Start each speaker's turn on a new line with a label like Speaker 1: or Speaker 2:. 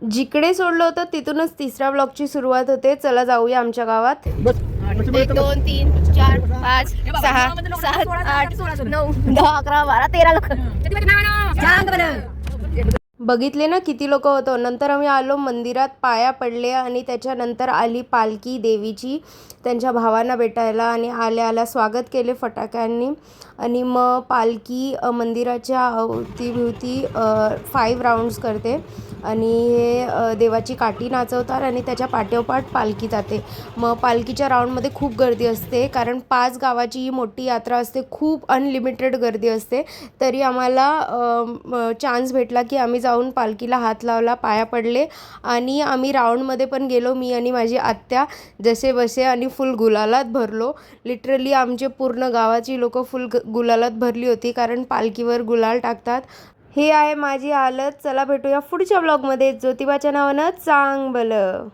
Speaker 1: जिकडे सोडलं होतं तिथूनच तिसऱ्या ब्लॉकची सुरुवात होते. चला जाऊया आमच्या गावात. 1 2 3 4 5 6 7 8 9 10 11 12 13 लोक बघितले ना किती लोक होतो. नंतर आम्ही आलो मंदिरात, पाया पडले आणि त्याच्यानंतर आली पालखी देवीची त्यांच्या भावांना भेटायला आणि आल्या आल्या स्वागत केले फटाक्यांनी. आणि मग पालखी मंदिराच्या अवतीभोवती 5 राऊंड्स करते आणि हे देवाची काठी नाचवतात आणि त्याच्या पाठोपाठ पालखी जाते. मग पालखीच्या राऊंडमध्ये खूप गर्दी असते कारण 5 गावाची ही मोठी यात्रा असते. खूप अनलिमिटेड गर्दी असते. तरी आम्हाला चान्स भेटला की आम्ही जाऊन पालखीला हात लावला, पाया पडले आणि आम्ही राऊंडमध्ये पण गेलो, मी आणि माझी आत्या जसे बसे, आणि फुल गुलालात भरलो. लिटरली आमचे पूर्ण गावाची लोकं फुल गुलालात भरली होती कारण पालखीवर गुलाल टाकतात. हे आहे माझी हालत. चला भेटूया पुढच्या ब्लॉगमध्ये ज्योतिबाच्या नावानं चांगलं.